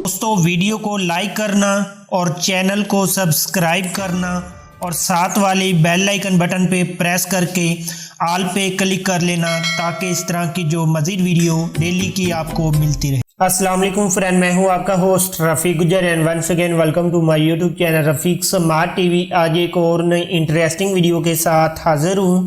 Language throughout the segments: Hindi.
दोस्तों वीडियो को लाइक करना और चैनल को सब्सक्राइब करना और साथ वाले बेल आइकन बटन पे प्रेस करके ऑल पे क्लिक कर लेना ताकि इस तरह की जो मज़ीद वीडियो डेली की आपको मिलती रहे। अस्सलाम वालेकुम फ्रेंड, मैं हूं आपका host Rafiq Gujar and once again welcome to my YouTube channel Rafiq smart TV. आज एक और नई इंटरेस्टिंग वीडियो के साथ हाजिर हूं।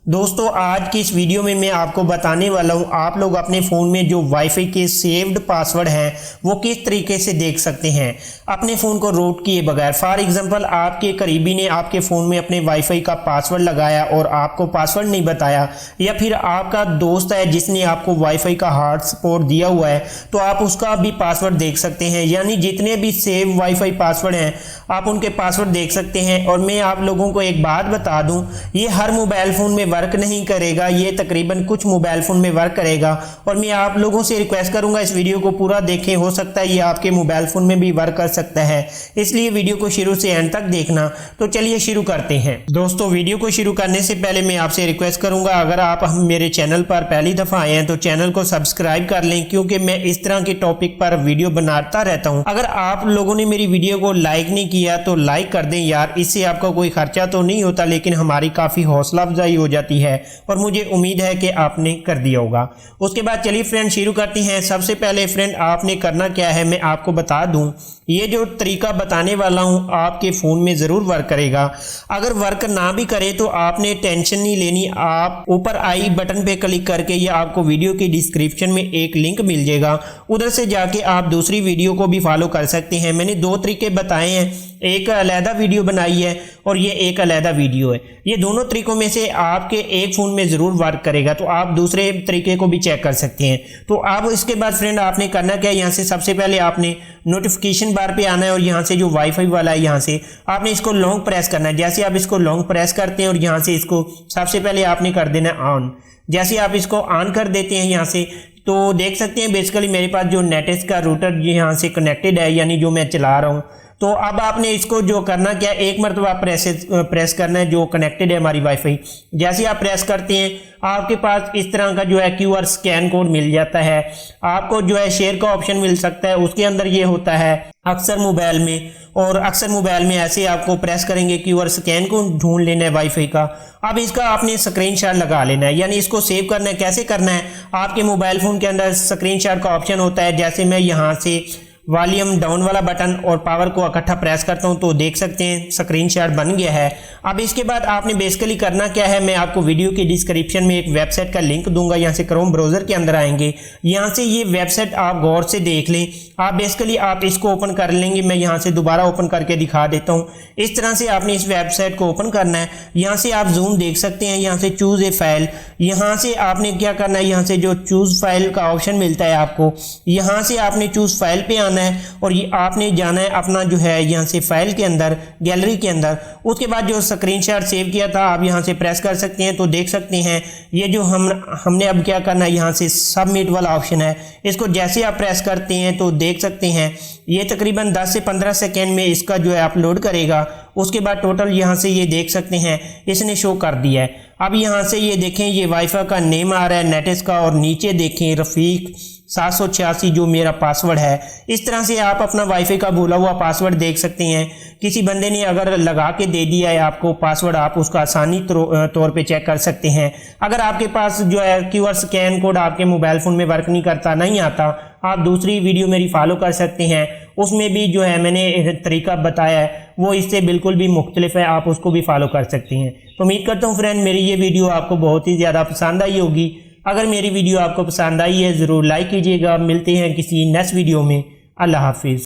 दोस्तों आज की इस वीडियो में मैं आपको बताने वाला हूं आप लोग अपने फ़ोन में जो वाईफाई के सेव्ड पासवर्ड हैं वो किस तरीके से देख सकते हैं अपने फ़ोन को रूट किए बगैर। फॉर एग्जांपल आपके करीबी ने आपके फ़ोन में अपने वाईफाई का पासवर्ड लगाया और आपको पासवर्ड नहीं बताया, या फिर आपका दोस्त है जिसने आपको वाईफाई का हॉटस्पॉट दिया हुआ है तो आप उसका भी पासवर्ड देख सकते हैं। यानी जितने भी सेव वाईफाई पासवर्ड हैं आप उनके पासवर्ड देख सकते हैं। और मैं आप लोगों को एक बात बता दूं, ये हर मोबाइल फ़ोन में वर्क नहीं करेगा, ये तकरीबन कुछ मोबाइल फ़ोन में वर्क करेगा। और मैं आप लोगों से रिक्वेस्ट करूंगा इस वीडियो को पूरा देखें, हो सकता है ये आपके मोबाइल फ़ोन में भी वर्क कर सकता है, इसलिए वीडियो को शुरू से एंड तक देखना। तो चलिए शुरू करते हैं। दोस्तों वीडियो को शुरू करने से पहले मैं आपसे रिक्वेस्ट करूंगा, अगर आप मेरे चैनल पर पहली दफ़ा आए हैं तो चैनल को सब्सक्राइब कर लें, क्योंकि मैं इस तरह के टॉपिक पर वीडियो बनाता रहता हूँ। अगर आप लोगों ने मेरी वीडियो को लाइक नहीं किया तो लाइक कर दें यार, इससे आपका कोई खर्चा तो नहीं होता लेकिन हमारी काफ़ी हौसला अफजाई हो जाती है और मुझे उम्मीद है कि आपने कर दिया होगा। उसके बाद चलिए फ्रेंड शुरू करते हैं। सबसे पहले फ्रेंड आपने करना क्या है मैं आपको बता दूं, ये जो तरीका बताने वाला हूं आपके फ़ोन में ज़रूर वर्क करेगा। अगर वर्क ना भी करे तो आपने टेंशन नहीं लेनी, आप ऊपर आई बटन पे क्लिक करके या आपको वीडियो की डिस्क्रिप्शन में एक लिंक मिल जाएगा, उधर से जाके आप दूसरी वीडियो को भी फॉलो कर सकते हैं। मैंने दो तरीके बताए हैं, एक अलहदा वीडियो बनाई है और ये एक अलहदा वीडियो है। ये दोनों तरीकों में से आपके एक फ़ोन में ज़रूर वर्क करेगा, तो आप दूसरे तरीके को भी चेक कर सकते हैं। तो अब इसके बाद फ्रेंड आपने करना क्या है, यहाँ से सबसे पहले आपने नोटिफिकेशन बार पे आना है और यहाँ से जो वाईफाई वाला है यहाँ से आपने इसको लॉन्ग प्रेस करना है। जैसे आप इसको लॉन्ग प्रेस करते हैं और यहाँ से इसको सबसे पहले आपने कर देना है ऑन। जैसे आप इसको ऑन कर देते हैं यहाँ से तो देख सकते हैं बेसिकली मेरे पास जो नेटेस का रूटर यहाँ से कनेक्टेड है, यानी जो मैं चला रहा हूँ। तो अब आपने इसको जो करना क्या, एक मरतबा प्रेस करना है जो कनेक्टेड है हमारी वाईफाई। जैसे आप प्रेस करते हैं आपके पास इस तरह का जो है QR स्कैन कोड मिल जाता है। आपको जो है शेयर का ऑप्शन मिल सकता है, उसके अंदर ये होता है अक्सर मोबाइल में, और अक्सर मोबाइल में ऐसे आपको प्रेस करेंगे QR स्कैन को ढूंढ लेना है वाईफाई का। अब इसका आपने स्क्रीनशॉट लगा लेना है, यानी इसको सेव करना है। कैसे करना है, आपके मोबाइल फ़ोन के अंदर स्क्रीनशॉट का ऑप्शन होता है। जैसे मैं यहाँ से वॉल्यूम डाउन वाला बटन और पावर को इकट्ठा प्रेस करता हूं तो देख सकते हैं स्क्रीनशॉट बन गया है। अब इसके बाद आपने बेसिकली करना क्या है, मैं आपको वीडियो की डिस्क्रिप्शन में एक वेबसाइट का लिंक दूंगा, यहां से क्रोम ब्राउज़र के अंदर आएंगे, यहां से ये वेबसाइट आप गौर से देख लें। आप बेसिकली आप इसको ओपन कर लेंगे, मैं यहाँ से दोबारा ओपन करके दिखा देता हूँ। इस तरह से आपने इस वेबसाइट को ओपन करना है। यहाँ से आप जूम देख सकते हैं, यहाँ से चूज़ ए फाइल, यहाँ से आपने क्या करना है, यहाँ से जो चूज़ फाइल का ऑप्शन मिलता है आपको, यहाँ से आपने चूज़ फाइल पे आना है और ये आपने जाना है अपना जो है यहाँ से फाइल के अंदर, गैलरी के अंदर। उसके बाद जो स्क्रीनशॉट सेव किया था आप यहाँ से प्रेस कर सकते हैं। तो देख सकते हैं ये जो हमने अब क्या करना है, यहाँ से सबमिट वाला ऑप्शन है, इसको जैसे आप प्रेस करते हैं तो देख सकते हैं ये तकरीबन 10 से 15 सेकेंड में इसका जो है अपलोड करेगा। उसके बाद टोटल यहाँ से ये देख सकते हैं इसने शो कर दिया है। अब यहाँ से ये देखें ये वाईफाई का नेम आ रहा है नेटेस का, और नीचे देखें रफ़ीक 786 जो मेरा पासवर्ड है। इस तरह से आप अपना वाईफाई का भूला हुआ पासवर्ड देख सकते हैं। किसी बंदे ने अगर लगा के दे दिया है आपको पासवर्ड, आप उसका आसानी तौर पे चेक कर सकते हैं। अगर आपके पास जो है QR स्कैन कोड आपके मोबाइल फ़ोन में वर्क नहीं करता, नहीं आता, आप दूसरी वीडियो मेरी फॉलो कर सकते हैं, उसमें भी जो है मैंने तरीका बताया है वो इससे बिल्कुल भी मुख्तलिफ है, आप उसको भी फॉलो कर सकते हैं। तो उम्मीद करता हूँ फ्रेंड मेरी ये वीडियो आपको बहुत ही ज़्यादा पसंद आई होगी। अगर मेरी वीडियो आपको पसंद आई है ज़रूर लाइक कीजिएगा। मिलते हैं किसी नेक्स्ट वीडियो में। अल्लाह हाफिज़।